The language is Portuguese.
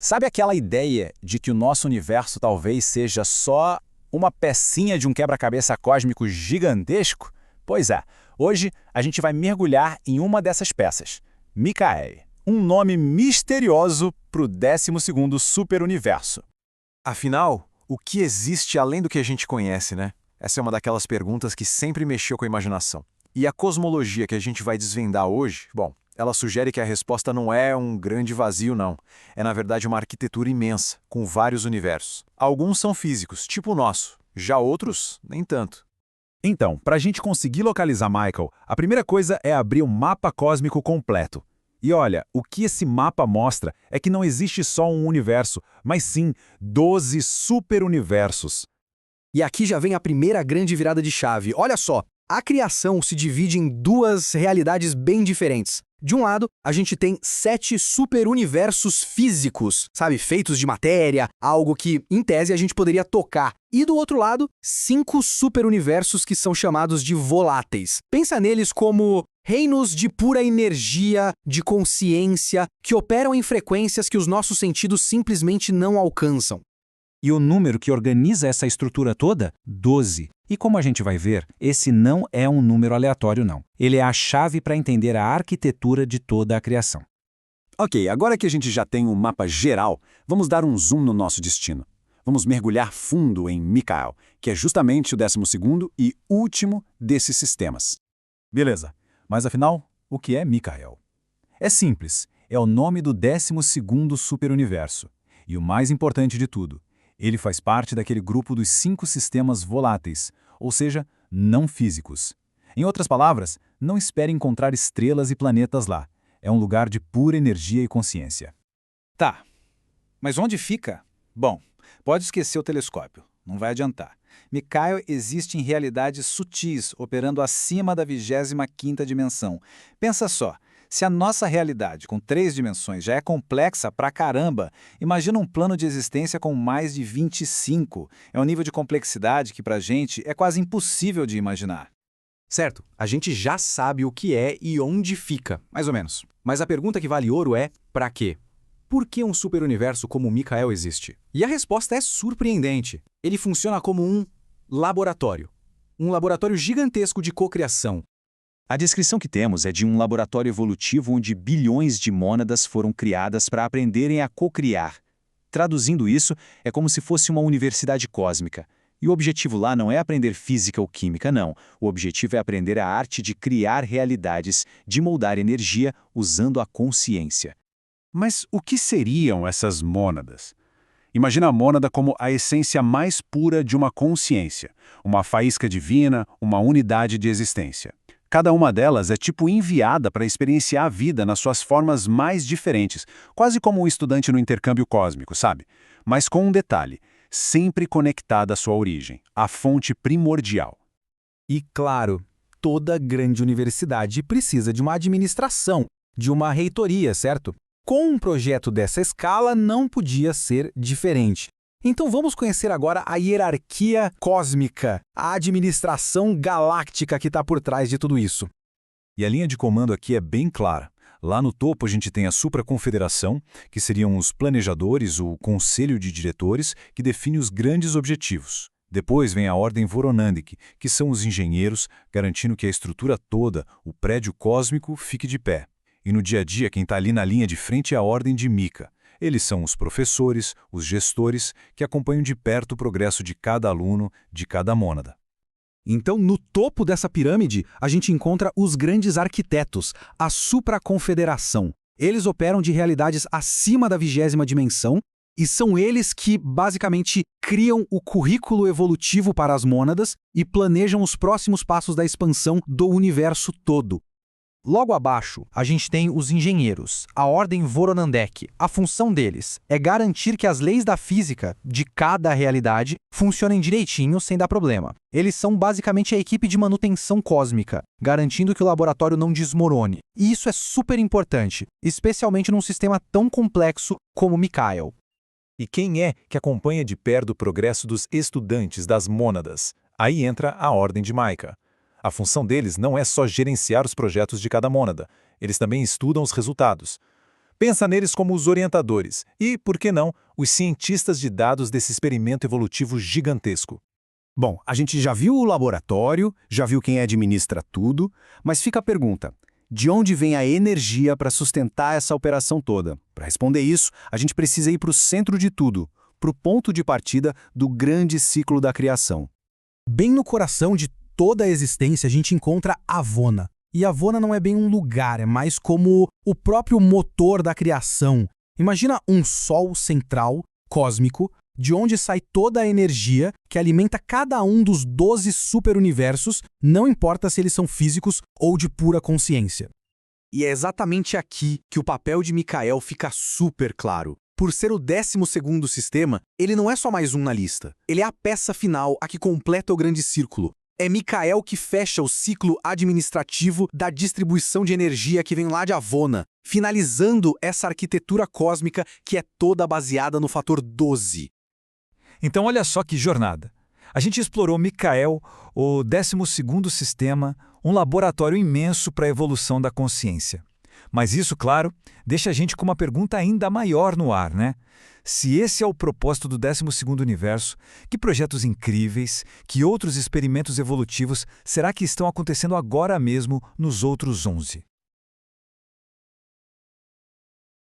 Sabe aquela ideia de que o nosso universo talvez seja só uma pecinha de um quebra-cabeça cósmico gigantesco? Pois é, hoje a gente vai mergulhar em uma dessas peças, Mikael, um nome misterioso para o 12º superuniverso. Afinal, o que existe além do que a gente conhece, né? Essa é uma daquelas perguntas que sempre mexeu com a imaginação. E a cosmologia que a gente vai desvendar hoje, bom, ela sugere que a resposta não é um grande vazio, não. É, na verdade, uma arquitetura imensa, com vários universos. Alguns são físicos, tipo o nosso. Já outros, nem tanto. Então, para a gente conseguir localizar Michael, a primeira coisa é abrir um mapa cósmico completo. E olha, o que esse mapa mostra é que não existe só um universo, mas sim 12 superuniversos. E aqui já vem a primeira grande virada de chave. Olha só, a criação se divide em duas realidades bem diferentes. De um lado, a gente tem 7 superuniversos físicos, sabe, feitos de matéria, algo que, em tese, a gente poderia tocar. E do outro lado, 5 superuniversos que são chamados de voláteis. Pensa neles como reinos de pura energia, de consciência, que operam em frequências que os nossos sentidos simplesmente não alcançam. E o número que organiza essa estrutura toda? 12. E como a gente vai ver, esse não é um número aleatório, não. Ele é a chave para entender a arquitetura de toda a criação. Ok, agora que a gente já tem um mapa geral, vamos dar um zoom no nosso destino. Vamos mergulhar fundo em Mikael, que é justamente o 12º e último desses sistemas. Beleza, mas afinal, o que é Mikael? É simples, é o nome do 12º superuniverso. E o mais importante de tudo, ele faz parte daquele grupo dos 5 sistemas voláteis, ou seja, não físicos. Em outras palavras, não espere encontrar estrelas e planetas lá. É um lugar de pura energia e consciência. Tá, mas onde fica? Bom, pode esquecer o telescópio, não vai adiantar. Mikael existe em realidades sutis, operando acima da 25ª dimensão. Pensa só, se a nossa realidade com 3 dimensões já é complexa pra caramba, imagina um plano de existência com mais de 25. É um nível de complexidade que pra gente é quase impossível de imaginar. Certo, a gente já sabe o que é e onde fica, mais ou menos. Mas a pergunta que vale ouro é, pra quê? Por que um superuniverso como o Mikael existe? E a resposta é surpreendente. Ele funciona como um laboratório. Um laboratório gigantesco de cocriação. A descrição que temos é de um laboratório evolutivo onde bilhões de mônadas foram criadas para aprenderem a cocriar. Traduzindo isso, é como se fosse uma universidade cósmica. E o objetivo lá não é aprender física ou química, não. O objetivo é aprender a arte de criar realidades, de moldar energia usando a consciência. Mas o que seriam essas mônadas? Imagina a mônada como a essência mais pura de uma consciência, uma faísca divina, uma unidade de existência. Cada uma delas é tipo enviada para experienciar a vida nas suas formas mais diferentes, quase como um estudante no intercâmbio cósmico, sabe? Mas com um detalhe, sempre conectada à sua origem, à fonte primordial. E claro, toda grande universidade precisa de uma administração, de uma reitoria, certo? Com um projeto dessa escala, não podia ser diferente. Então vamos conhecer agora a hierarquia cósmica, a administração galáctica que está por trás de tudo isso. E a linha de comando aqui é bem clara. Lá no topo a gente tem a supraconfederação, que seriam os planejadores, o conselho de diretores, que define os grandes objetivos. Depois vem a ordem Voronandic, que são os engenheiros, garantindo que a estrutura toda, o prédio cósmico, fique de pé. E no dia a dia quem está ali na linha de frente é a ordem de Mika. Eles são os professores, os gestores, que acompanham de perto o progresso de cada aluno, de cada mônada. Então, no topo dessa pirâmide, a gente encontra os grandes arquitetos, a supraconfederação. Eles operam de realidades acima da 20ª dimensão e são eles que, basicamente, criam o currículo evolutivo para as mônadas e planejam os próximos passos da expansão do universo todo. Logo abaixo, a gente tem os engenheiros, a ordem Voronandek. A função deles é garantir que as leis da física de cada realidade funcionem direitinho sem dar problema. Eles são basicamente a equipe de manutenção cósmica, garantindo que o laboratório não desmorone. E isso é super importante, especialmente num sistema tão complexo como Mikael. E quem é que acompanha de perto o progresso dos estudantes das mônadas? Aí entra a ordem de Mika. A função deles não é só gerenciar os projetos de cada mônada, eles também estudam os resultados. Pensa neles como os orientadores e, por que não, os cientistas de dados desse experimento evolutivo gigantesco. Bom, a gente já viu o laboratório, já viu quem administra tudo, mas fica a pergunta: de onde vem a energia para sustentar essa operação toda? Para responder isso, a gente precisa ir para o centro de tudo, para o ponto de partida do grande ciclo da criação. Bem no coração de toda a existência, a gente encontra Avona. E Avona não é bem um lugar, é mais como o próprio motor da criação. Imagina um sol central, cósmico, de onde sai toda a energia que alimenta cada um dos 12 superuniversos, não importa se eles são físicos ou de pura consciência. E é exatamente aqui que o papel de Micael fica super claro. Por ser o 12º sistema, ele não é só mais um na lista. Ele é a peça final, a que completa o grande círculo. É Micael que fecha o ciclo administrativo da distribuição de energia que vem lá de Avona, finalizando essa arquitetura cósmica que é toda baseada no fator 12. Então olha só que jornada. A gente explorou Micael, o 12º sistema, um laboratório imenso para a evolução da consciência. Mas isso, claro, deixa a gente com uma pergunta ainda maior no ar, né? Se esse é o propósito do 12º universo, que projetos incríveis, que outros experimentos evolutivos será que estão acontecendo agora mesmo nos outros 11?